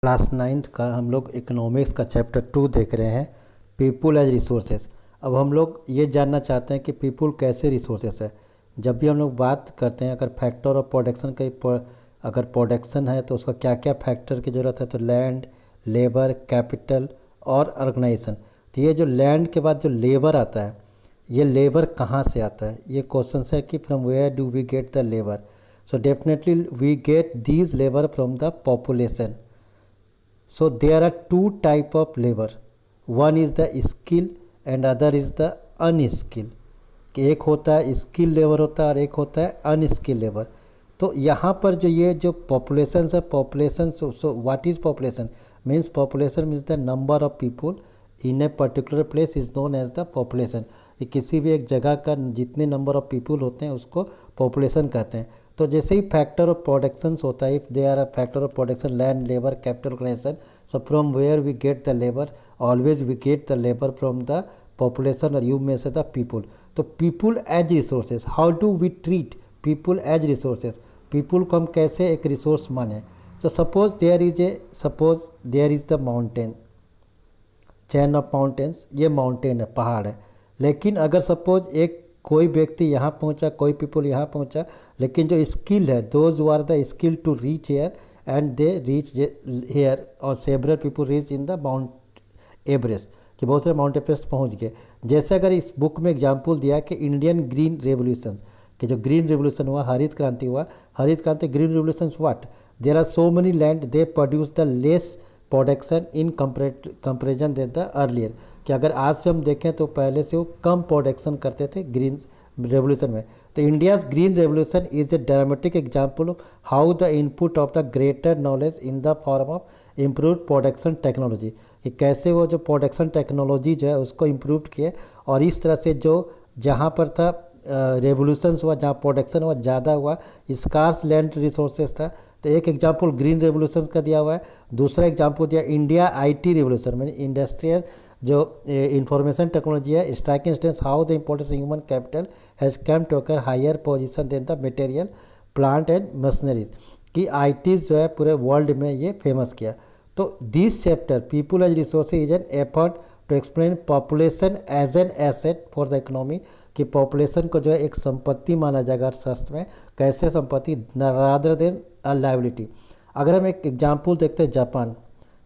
Class ninth का हम लोग इकोनॉमिक्स का चैप्टर 2 देख रहे हैं, पीपुल एज रिसोर्सेज। अब हम लोग ये जानना चाहते हैं कि पीपुल कैसे रिसोर्सेज है। जब भी हम लोग बात करते हैं, अगर फैक्टर ऑफ प्रोडक्शन अगर प्रोडक्शन है तो उसका क्या क्या फैक्टर की ज़रूरत है, तो लैंड, लेबर, कैपिटल और ऑर्गेनाइजेशन। तो ये जो लैंड के बाद जो लेबर आता है, ये लेबर कहाँ से आता है, ये क्वेश्चन है कि from where do we get the labour. So definitely we get these labour from the population. So there are two type of labor. One is the skill and other is the unskill. कि एक होता है skill labour होता है और एक होता है अनस्किल लेबर। तो यहाँ पर जो ये जो पॉपुलेशन है, population, so what is population means, population means the number of people in a particular place is known as the population. ये किसी भी एक जगह का जितने नंबर ऑफ पीपुल होते हैं उसको पॉपुलेशन कहते हैं। तो जैसे ही फैक्टर ऑफ प्रोडक्शन होता है, if they are a factor of production, land, labour, capital, organisation, so from where we get the labour, always we get the labour from the population और यू में से द पीपुल। तो people as resources, how do we treat people as resources, people को हम कैसे एक resource माने। तो suppose there is the mountain, chain of mountains, ये माउंटेन है, पहाड़ है। लेकिन अगर सपोज एक कोई व्यक्ति यहाँ पहुँचा, कोई पीपल यहाँ पहुँचा, लेकिन जो स्किल है, those who are the skill to reach here and they reach here, और several people reach in the Mount Everest, कि बहुत सारे माउंट एवरेस्ट पहुँच गए। जैसे अगर इस बुक में एग्जाम्पल दिया कि इंडियन ग्रीन रेवोल्यूशन, कि जो ग्रीन रेवोल्यूशन हुआ, हरित क्रांति हुआ, हरित क्रांति green revolution what, there are so many land they produce the less production in comparison than the earlier, कि अगर आज से हम देखें तो पहले से वो कम प्रोडक्शन करते थे ग्रीन रेवोल्यूशन में। तो India's green revolution is a dramatic example of how the input of the greater knowledge in the form of improve production technology, कि कैसे वो जो प्रोडक्शन टेक्नोलॉजी जो है उसको इम्प्रूव किए, और इस तरह से जो जहाँ पर था रेवोल्यूशन हुआ, जहाँ प्रोडक्शन हुआ ज़्यादा हुआ, स्कार्स लैंड रिसोर्सेज था। तो एक एग्जांपल ग्रीन रेवोल्यूशन का दिया हुआ है। दूसरा एग्जांपल दिया इंडिया आईटी रेवोल्यूशन, मैंने इंडस्ट्रियल जो इंफॉर्मेशन टेक्नोलॉजी है, striking instance how the importance of human capital has come to occur higher position than the material plant and machineries, की आईटीज जो है पूरे वर्ल्ड में ये फेमस किया। तो this chapter people as resources is an effort to explain population as an asset for the economy, कि population को जो है एक संपत्ति माना जाएगा अर्थशास्त्र में, कैसे संपत्ति रादर देन अ लायबिलिटी। अगर हम एक एग्जांपल देखते हैं,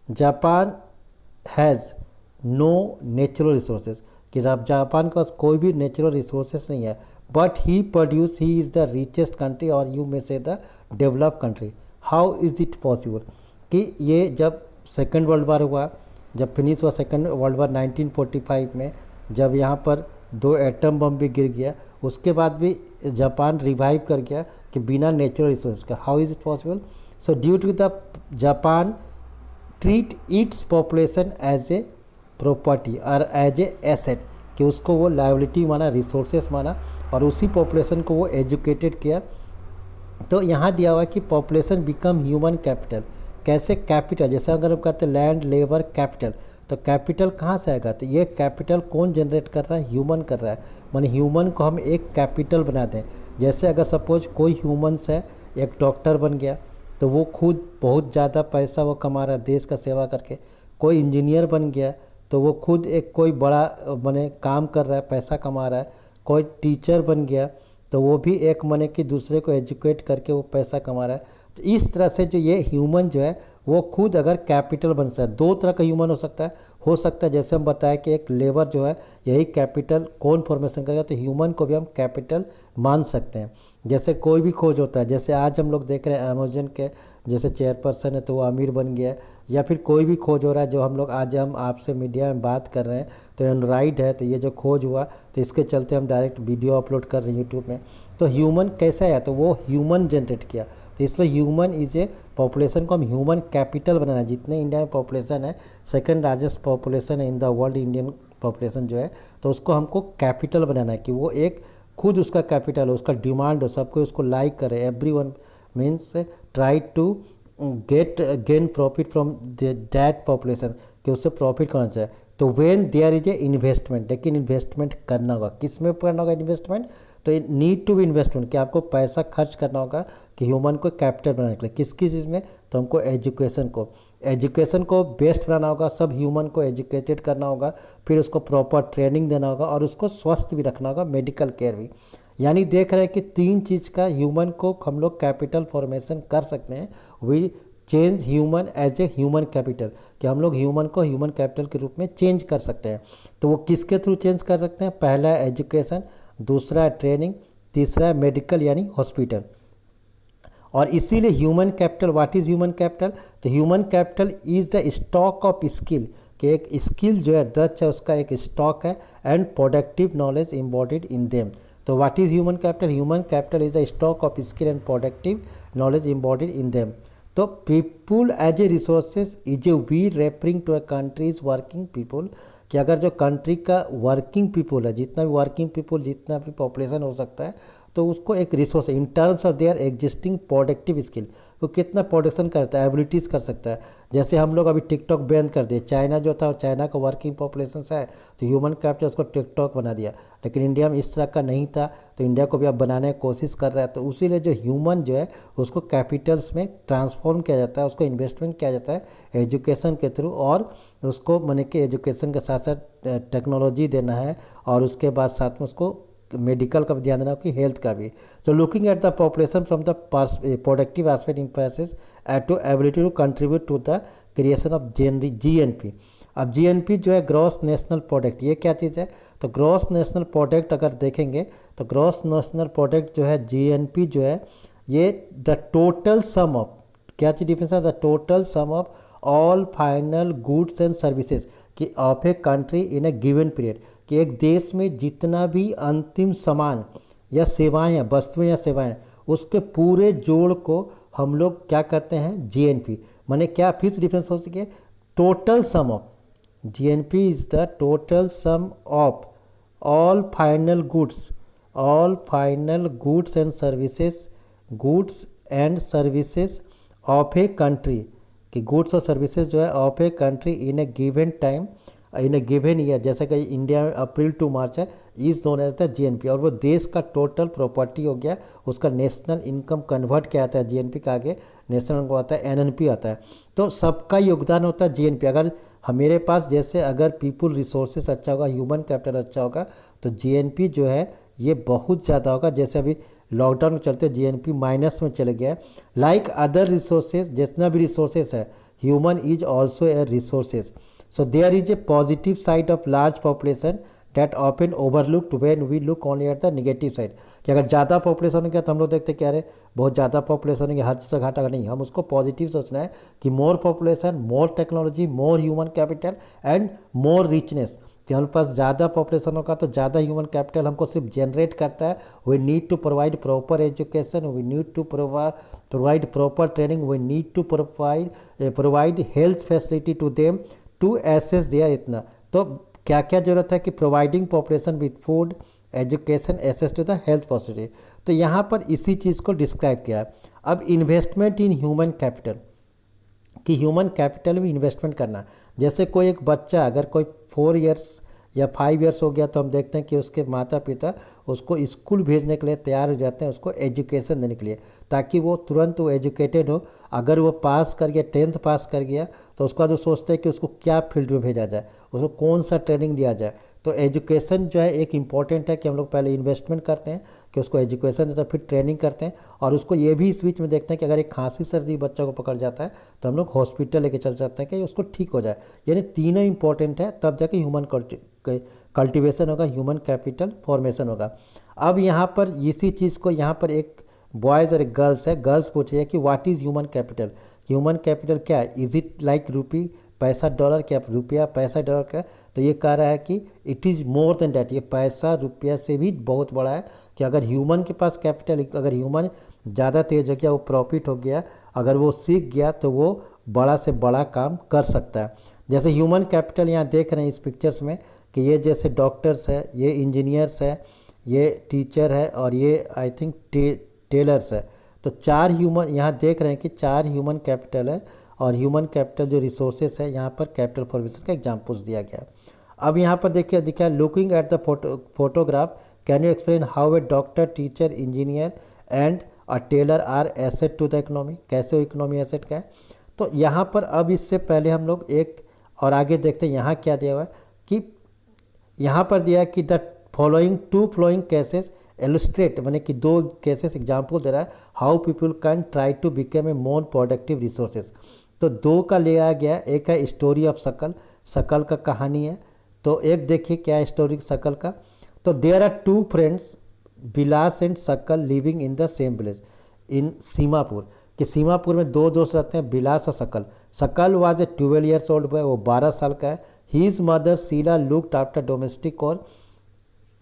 Japan has no natural resources, कि जापान के पास कोई भी नेचुरल रिसोर्सेज नहीं है, but he is the richest country और यू में से the developed country. How is it possible, कि ये जब सेकेंड वर्ल्ड वार हुआ, जब फिनिश हुआ सेकेंड वर्ल्ड वार 1945 में, जब यहाँ पर 2 एटम बम भी गिर गया, उसके बाद भी जापान रिवाइव कर गया कि बिना नेचुरल रिसोर्स का। How is it possible, so due to the Japan treat its population as a property और एज ए एसेट, कि उसको वो लायबिलिटी माना, रिसोर्सेस माना, और उसी पॉपुलेशन को वो एजुकेटेड किया। तो यहाँ दिया हुआ है कि पॉपुलेशन बिकम ह्यूमन कैपिटल, कैसे कैपिटल, जैसे अगर हम कहते हैं लैंड, लेबर, कैपिटल, तो कैपिटल कहाँ से आएगा, तो ये कैपिटल कौन जनरेट कर रहा है, ह्यूमन कर रहा है। माने ह्यूमन को हम एक कैपिटल बना दें। जैसे अगर सपोज कोई ह्यूमन्स है, एक डॉक्टर बन गया तो वो खुद बहुत ज़्यादा पैसा वो कमा रहा है देश का सेवा करके। कोई इंजीनियर बन गया तो वो खुद एक कोई बड़ा माने काम कर रहा है, पैसा कमा रहा है। कोई टीचर बन गया तो वो भी एक माने कि दूसरे को एजुकेट करके वो पैसा कमा रहा है। तो इस तरह से जो ये ह्यूमन जो है वो खुद अगर कैपिटल बन सकता है, 2 तरह का ह्यूमन हो सकता है जैसे हम बताया कि एक लेबर जो है यही कैपिटल कौन फॉर्मेशन करेगा, तो ह्यूमन को भी हम कैपिटल मान सकते हैं। जैसे कोई भी खोज होता है, जैसे आज हम लोग देख रहे हैं अमेजन के जैसे चेयरपर्सन है तो वो अमीर बन गया है, या फिर कोई भी खोज हो रहा है जो हम लोग आज हम आपसे मीडिया में बात कर रहे हैं, तो एंड्रॉइड है तो ये जो खोज हुआ तो इसके चलते हम डायरेक्ट वीडियो अपलोड कर रहे हैं यूट्यूब में। तो ह्यूमन कैसा है, तो वो ह्यूमन जनरेट किया, तो इसलिए ह्यूमन इज़ ए पॉपुलेशन को हम ह्यूमन कैपिटल बनाना है। जितने इंडिया में पॉपुलेशन है, सेकंड लार्जेस्ट पॉपुलेशन है in the world Indian population जो है, तो उसको हमको कैपिटल बनाना है कि वो एक खुद उसका कैपिटल हो, उसका डिमांड हो, सबको उसको लाइक करे, everyone means try to gain profit from that population, कि उससे प्रॉफिट करना चाहिए। तो when there is a investment, लेकिन इन्वेस्टमेंट करना होगा, किस में करना होगा इन्वेस्टमेंट, तो नीड टू बी इन्वेस्टमेंट, कि आपको पैसा खर्च करना होगा कि ह्यूमन को कैपिटल बनाने के लिए। किस किस चीज़ में, तो हमको एजुकेशन को, एजुकेशन को बेस्ट बनाना होगा, सब ह्यूमन को एजुकेटेड करना होगा, फिर उसको प्रॉपर ट्रेनिंग देना होगा और उसको स्वस्थ भी रखना होगा, मेडिकल केयर भी। यानी देख रहे हैं कि 3 चीज़ का ह्यूमन को हम लोग कैपिटल फॉर्मेशन कर सकते हैं। We change human as a human capital, कि हम लोग ह्यूमन को ह्यूमन कैपिटल के रूप में चेंज कर सकते हैं। तो वो किसके थ्रू चेंज कर सकते हैं? पहला है एजुकेशन, दूसरा है ट्रेनिंग, तीसरा है मेडिकल यानी हॉस्पिटल। और इसीलिए human capital, what is human capital? तो human capital is the stock of skill, कि एक स्किल जो है दक्ष है उसका एक स्टॉक है, and productive knowledge embodied in them. तो what is human capital? Human capital is the stock of skill and productive knowledge embodied in them. तो people as a resources is a we referring to a country's working people, कि अगर जो country का working people है, जितना भी working people, जितना भी पॉपुलेशन हो सकता है, तो उसको एक resource in terms of their existing productive skill, वो कितना प्रोडक्शन करता है, एबिलिटीज़ कर सकता है। जैसे हम लोग अभी टिकटॉक बैन कर दिए, चाइना जो था, चाइना का वर्किंग पॉपुलेशन है तो ह्यूमन कैपिटल उसको टिकटॉक बना दिया, लेकिन इंडिया में इस तरह का नहीं था, तो इंडिया को भी अब बनाने की कोशिश कर रहा है। तो उसीलिए जो ह्यूमन जो है उसको कैपिटल्स में ट्रांसफॉर्म किया जाता है, उसको इन्वेस्टमेंट किया जाता है एजुकेशन के थ्रू, और उसको माने कि एजुकेशन के साथ साथ टेक्नोलॉजी देना है, और उसके बाद साथ में उसको मेडिकल का भी ध्यान देना कि हेल्थ का भी। So looking at the population from the productive aspect emphasises at to ability to contribute to the creation of GNP। अब GNP जो है ग्रॉस नेशनल प्रोडक्ट, ये क्या चीज़ है? तो ग्रॉस नेशनल प्रोडक्ट अगर देखेंगे तो ग्रॉस नेशनल प्रोडक्ट जो है GNP जो है, ये द टोटल सम ऑफ, क्या चीज़ डिफरेंस है? The total sum of all final goods and services कि of a country in a given period, कि एक देश में जितना भी अंतिम सामान या सेवाएं हैं, वस्तुएं या सेवाएं, उसके पूरे जोड़ को हम लोग क्या कहते हैं? GNP। माने क्या फिर से डिफरेंस हो सके? Total sum of, GNP is the total sum of all final goods and services of a country, कि गुड्स और सर्विसेज जो है of a country in a given time, in a given year, जैसे कि India में April to March है, is known as the GNP। और वो देश का टोटल प्रॉपर्टी हो गया, उसका नेशनल इनकम कन्वर्ट किया जाता है GNP का, आगे नेशनल इनकम आता है, NNP आता है। तो सबका योगदान होता है GNP। अगर मेरे पास जैसे अगर पीपुल रिसोर्सेस अच्छा होगा, ह्यूमन कैपिटल अच्छा होगा, तो GNP जो है ये बहुत ज़्यादा होगा। जैसे अभी लॉकडाउन में चलते GNP माइनस में चले गया है। लाइक अदर रिसोर्सेज, जितना भी रिसोर्सेज है, human is also a resources. So there is a positive side of large population that often overlooked when we look only at the negative side, कि अगर ज़्यादा पॉपुलेशन हो गया तो हम लोग देखते क्या रहे, बहुत ज़्यादा पॉपुलेशन हो गया, हर चीज़ का घाटा नहीं, हम उसको पॉजिटिव सोचना है कि more population, more technology, more human capital and more richness, कि हमारे पास ज़्यादा पॉपुलेशन होगा तो ज़्यादा ह्यूमन कैपिटल हमको सिर्फ जनरेट करता है। We need to provide proper education, we need to provide proper training, we need to provide health facility to them to access there. इतना तो क्या क्या जरूरत है कि providing population with food, education, access to the health facility. तो यहाँ पर इसी चीज़ को डिस्क्राइब किया है। अब इन्वेस्टमेंट इन ह्यूमन कैपिटल, कि ह्यूमन कैपिटल में इन्वेस्टमेंट करना। जैसे कोई एक बच्चा अगर कोई 4 इयर्स या 5 इयर्स हो गया तो हम देखते हैं कि उसके माता पिता उसको स्कूल भेजने के लिए तैयार हो जाते हैं, उसको एजुकेशन देने के लिए, ताकि वो तुरंत वो एजुकेटेड हो। अगर वो पास कर गया, 10th पास कर गया, तो उसके बाद वो सोचते हैं कि उसको क्या फील्ड में भेजा जाए, उसको कौन सा ट्रेनिंग दिया जाए। तो एजुकेशन जो है एक इम्पॉर्टेंट है कि हम लोग पहले इन्वेस्टमेंट करते हैं कि उसको एजुकेशन देते हैं, फिर ट्रेनिंग करते हैं, और उसको ये भी इस बीच में देखते हैं कि अगर एक खांसी सर्दी बच्चा को पकड़ जाता है तो हम लोग हॉस्पिटल लेके चल जाते हैं कि उसको ठीक हो जाए। यानी तीनों इंपॉर्टेंट है, तब जाके ह्यूमन कल्टिवेशन होगा, ह्यूमन कैपिटल फॉर्मेशन होगा। अब यहाँ पर इसी चीज़ को यहाँ पर एक बॉयज़ और एक गर्ल्स है, गर्ल्स पूछ रही है कि what is human capital, human capital क्या है? इज़ इट लाइक रुपी, पैसा डॉलर, क्या रुपया पैसा डॉलर का? तो ये कह रहा है कि it is more than that, ये पैसा रुपया से भी बहुत बड़ा है। कि अगर ह्यूमन के पास कैपिटल, अगर ह्यूमन ज़्यादा तेज हो गया, वो प्रॉफिट हो गया, अगर वो सीख गया तो वो बड़ा से बड़ा काम कर सकता है। जैसे ह्यूमन कैपिटल यहाँ देख रहे हैं इस पिक्चर्स में कि ये जैसे डॉक्टर्स है, ये इंजीनियर्स है, ये टीचर है, और ये आई थिंक टेलर्स है। तो 4 ह्यूमन यहाँ देख रहे हैं कि 4 ह्यूमन कैपिटल है, और ह्यूमन कैपिटल जो रिसोर्सेस है यहाँ पर कैपिटल फॉर्मेशन का एग्जाम्पल्स दिया गया है। अब यहाँ पर देखिए दिखा looking at the photograph, can you explain how a doctor, teacher, engineer and a tailor are asset to the economy, कैसे वो इकोनॉमी एसेट का है? तो यहाँ पर अब इससे पहले हम लोग एक और आगे देखते हैं यहाँ क्या दिया हुआ है कि यहाँ पर दिया है कि द फॉलोइंग केसेस एलुस्ट्रेट, मैंने कि दो केसेस एग्जाम्पल दे रहा है how people can try to become a more productive resources. तो दो का ले आया गया, एक है स्टोरी ऑफ सकल, सकल का कहानी है। तो एक देखिए क्या है स्टोरी सकल का। तो there are two friends Bilas and Sakal living in the same village in Seemapur, कि सीमापुर में दो दोस्त रहते हैं बिलास और Sakal. Sakal was a 12 years old boy, वो 12 साल का है। His mother Sheela looked after domestic और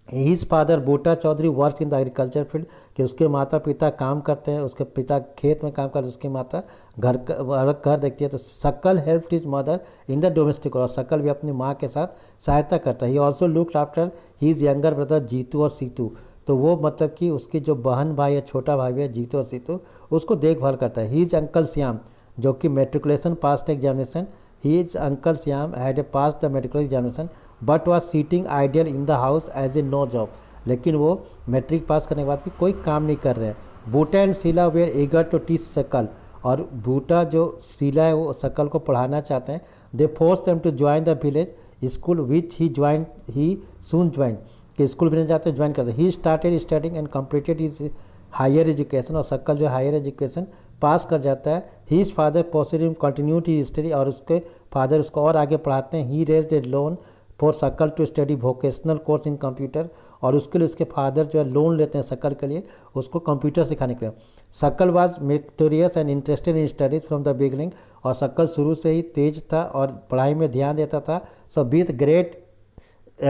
his father Buta Chaudhary work in the agriculture field, कि उसके माता पिता काम करते हैं, उसके पिता खेत में काम करते हैं, उसकी माता घर देखती है। तो सकल help his mother in the domestic, और सकल भी अपनी माँ के साथ सहायता करता है। He also looked after his younger brother Jitu और सीतू, तो वो मतलब कि उसकी जो बहन भाई या छोटा भाई है जीतू और सीतू, उसको देखभाल करता है। हीज अंकल श्याम, जो कि matriculation pass examination, his uncle Shyam had a pass the matriculation examination but was sitting ideal in the house as a no job, लेकिन वो मैट्रिक पास करने के बाद भी कोई काम नहीं कर रहे हैं। Buta and Sheela were eager to teach Sakal, और बूटा जो शीला है वो सकल को पढ़ाना चाहते हैं। They force them to join the village school which he soon join, कि स्कूल भी नहीं जाते ज्वाइन करते। He started studying and completed his higher education, और सकल जो हायर एजुकेशन पास कर जाता है। His father positive continue to study, और उसके फादर उसको और आगे पढ़ाते हैं। He raised a loan for Sakal to study vocational course in computer, और उसके लिए उसके फादर जो है लोन लेते हैं सकल के लिए, उसको कंप्यूटर सिखाने के लिए। सकल was meritorious and interested in studies from the beginning, और सकल शुरू से ही तेज था और पढ़ाई में ध्यान देता था। सो विथ ग्रेट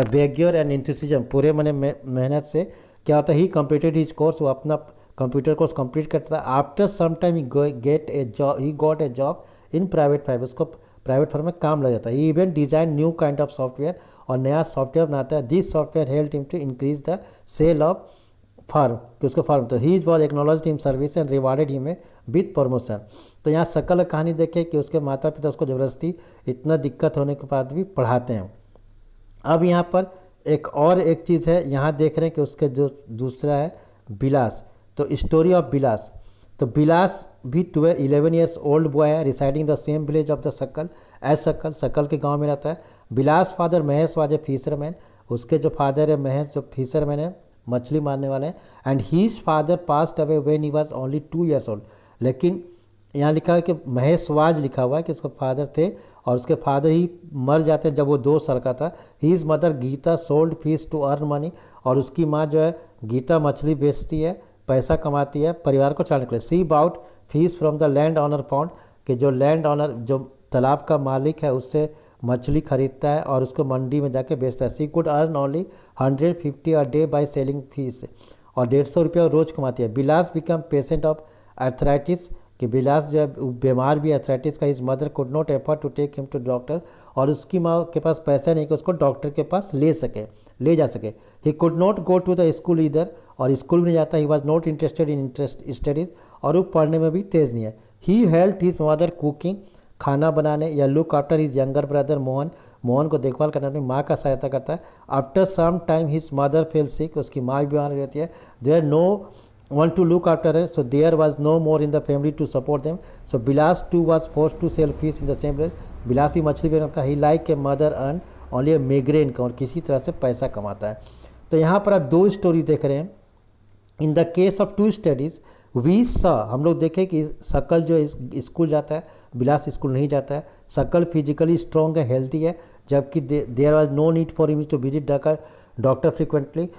वेग्योर एंड इंथुसिज्म, पूरे मैंने मेहनत से क्या होता है, ही कंप्लीटेड हिज कोर्स, वो अपना कंप्यूटर कोर्स कंप्लीट करता था। After some time he got a job in private फाइव, उसको प्राइवेट फर्म में काम लग जाता है। Even design new kind of software, और नया सॉफ्टवेयर बनाता है। This software help him to increase the sale of firm, कि उसको फार्म, तो he was acknowledged him service and rewarded him with promotion. तो यहाँ सकल कहानी देखे कि उसके माता पिता उसको ज़बरदस्ती इतना दिक्कत होने के बाद भी पढ़ाते हैं। अब यहाँ पर एक चीज़ है, यहाँ देख रहे हैं कि उसके जो दूसरा है बिलास, तो स्टोरी ऑफ बिलास। तो बिलास भी 11 ईयर्स ओल्ड बॉय है, residing the same village of the सकल एज सकल के गांव में रहता है। Bilas father Mahesh was a fisherman, उसके जो फादर है महेश जो फिशरमैन है, मछली मारने वाले हैं। And his father passed away when he was only 2 years old, लेकिन यहाँ लिखा है कि महेश वाज लिखा हुआ है कि उसके फादर थे, और उसके फादर ही मर जाते हैं जब वो 2 साल का था। His mother Gita sold fish to earn money, और उसकी माँ जो है गीता मछली बेचती है, पैसा कमाती है परिवार को चलाने के लिए। She bought fish from the land owner pond, कि जो लैंड ऑनर जो तालाब का मालिक है उससे मछली खरीदता है और उसको मंडी में जाके बेचता है। She could earn only 150 a day by selling fish, और 150 रुपया रोज़ कमाती है। Bilas become patient of arthritis, कि बिलास जो है बीमार भी अर्थराइटिस का। His mother could not afford to take him to doctor, और उसकी माँ के पास पैसा नहीं कि उसको डॉक्टर के पास ले जा सके। He could not go to the school इधर, और स्कूल में नहीं जाता। He was not interested in studies, और वो पढ़ने में भी तेज़ नहीं है। He help his mother cooking, खाना बनाने, या look after his younger brother Mohan को देखभाल करने में माँ का सहायता करता है। After some time his mother fell sick, उसकी माँ भी बीमार रहती है। There no one two look after है, so there was no more in the family to support them. So Bilas too was force to sell fish in the same place, Bilas ही मछली बेचता है। He like a mother earn only a meagre income, और किसी तरह से पैसा कमाता है। तो यहाँ पर आप 2 स्टोरी देख रहे हैं। In the case of 2 studies we saw, हम लोग देखें कि सकल जो स्कूल जाता है, बिलास स्कूल नहीं जाता है। सकल फिजिकली स्ट्रॉन्ग है, हेल्थी है, जबकि there was no need for him to visit doctor frequently.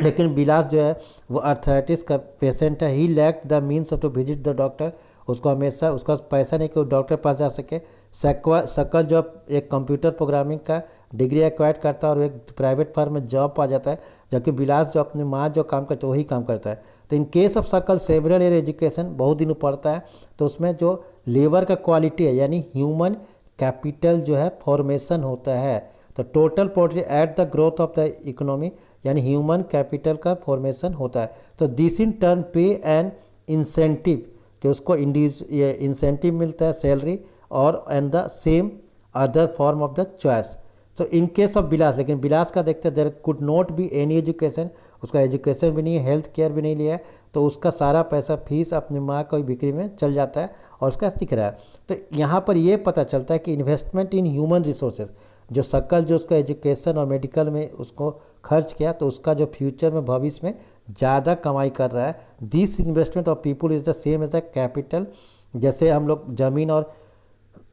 लेकिन बिलास जो है वो अर्थराइटिस का पेशेंट है। He lack the means of to visit the doctor, उसको हमेशा उसका पैसा नहीं कि वो डॉक्टर पास जा सके। सकल जो एक कंप्यूटर प्रोग्रामिंग का डिग्री एक्वायर्ड करता है और एक प्राइवेट फर्म में जॉब पा जाता है, जबकि बिलास जो अपनी माँ जो काम करते वही काम करता है। तो इन केस ऑफ सकल सेवरल ईयर एजुकेशन, बहुत दिन पढ़ता है, तो उसमें जो लेबर का क्वालिटी है यानी ह्यूमन कैपिटल जो है फॉर्मेशन होता है। तो total product at the growth of the economy, यानी ह्यूमन कैपिटल का फॉर्मेशन होता है। तो दिस इन टर्न पे एन इंसेंटिव, कि उसको इंसेंटिव मिलता है सैलरी, और and the same other form of the choice. तो इन केस ऑफ बिलास, लेकिन बिलास का देखते हैं there could not be any education, उसका एजुकेशन भी नहीं है, हेल्थ केयर भी नहीं लिया है। तो उसका सारा पैसा फीस अपनी माँ की बिक्री में चल जाता है और उसका सीख रहा है। तो यहाँ पर ये पता चलता है कि इन्वेस्टमेंट इन ह्यूमन रिसोर्सेज, जो सकल जो उसका एजुकेशन और मेडिकल में उसको खर्च किया, तो उसका जो फ्यूचर में भविष्य में ज़्यादा कमाई कर रहा है। This investment of people is the same as the capital. जैसे हम लोग ज़मीन और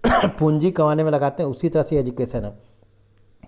पूंजी कमाने में लगाते हैं, उसी तरह से एजुकेशन है।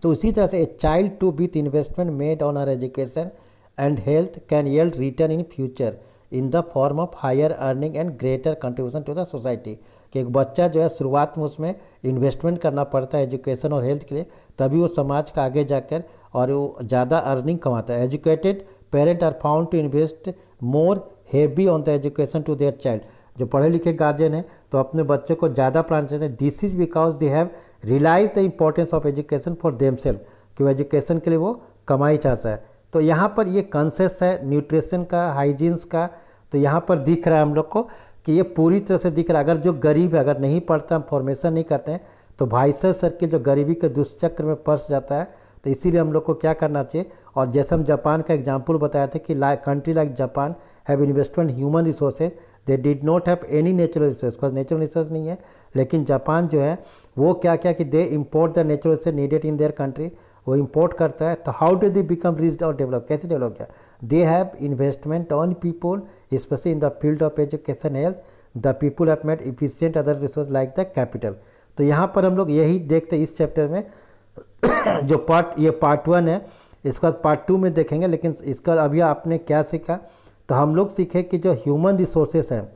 तो उसी तरह से a child to with investment made on are education and health can yield return in future in the form of higher earning and greater contribution to the society. कि एक बच्चा जो है शुरुआत में उसमें इन्वेस्टमेंट करना पड़ता है एजुकेशन और हेल्थ के लिए, तभी वो समाज का आगे जाकर और वो ज़्यादा अर्निंग कमाता है। Educated parent are found to invest more heavy on the education to their child. जो पढ़े लिखे गार्जियन हैं तो अपने बच्चे को ज़्यादा पढ़ाना चाहते हैं। This is because they have realise the importance of education for themself, कि वो एजुकेशन के लिए वो कमाई चाहता है। तो यहाँ पर ये कॉन्सेप्ट है न्यूट्रिशन का, हाइजीन्स का, तो यहाँ पर दिख रहा है हम लोग को कि ये पूरी तरह से दिख रहा है। अगर जो गरीब है, अगर नहीं पढ़ता, हम फॉर्मेशन नहीं करते हैं, तो वाइसर सर्किल जो गरीबी के दुष्चक्र में फंस जाता है। तो इसीलिए हम लोग को क्या करना चाहिए, और जैसे हम जापान का एग्जाम्पल बताए थे कि country like Japan have investment human resources, they did not have any natural resource, because natural resource नहीं है। लेकिन जापान जो है वो क्या क्या कि they import the natural resource needed in their country, वो इम्पोर्ट करता है। तो how do they become rich और डेवलप, कैसे डेवलप किया? They have investment on people specially in the field of education health, the people have made efficient other resource like the capital. तो यहाँ पर हम लोग यही देखते हैं इस चैप्टर में जो ये पार्ट 1 है, इसका पार्ट 2 में देखेंगे। लेकिन इसका अभी आपने क्या सीखा, तो हम लोग सीखे कि जो ह्यूमन रिसोर्सेस हैं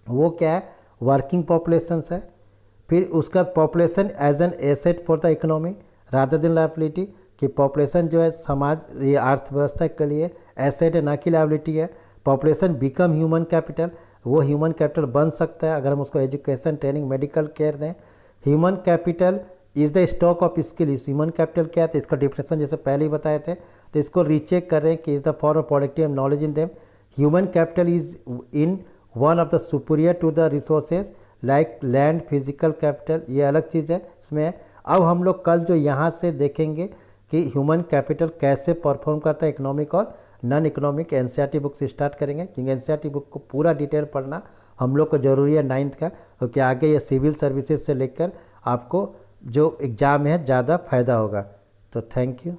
वो क्या है, वर्किंग पॉपुलेशंस है। फिर उसका population as an asset for the economy rather than liability, कि पॉपुलेशन जो है समाज, ये अर्थव्यवस्था के लिए एसेट है, ना कि लायबिलिटी है। पॉपुलेशन बिकम ह्यूमन कैपिटल, वो ह्यूमन कैपिटल बन सकता है अगर हम उसको एजुकेशन, ट्रेनिंग, मेडिकल केयर दें। Human capital is the stock of skill. इस ह्यूमन कैपिटल क्या है, तो इसका डिफिनेशन जैसे पहले ही बताए थे, तो इसको रीचेक कर रहे हैं कि is the form of productive knowledge in them. Human capital is in one of the superior to the resources like land, physical capital, ये अलग चीज़ है इसमें। अब हम लोग कल जो यहाँ से देखेंगे कि ह्यूमन कैपिटल कैसे परफॉर्म करता है इकोनॉमिक और नॉन इकोनॉमिक। एनसीईआरटी बुक से स्टार्ट करेंगे, क्योंकि एनसीईआरटी बुक को पूरा डिटेल पढ़ना हम लोग को ज़रूरी है 9th का, क्योंकि आगे ये सिविल सर्विसेज से लेकर आपको जो एग्ज़ाम है ज़्यादा फायदा होगा। तो थैंक यू।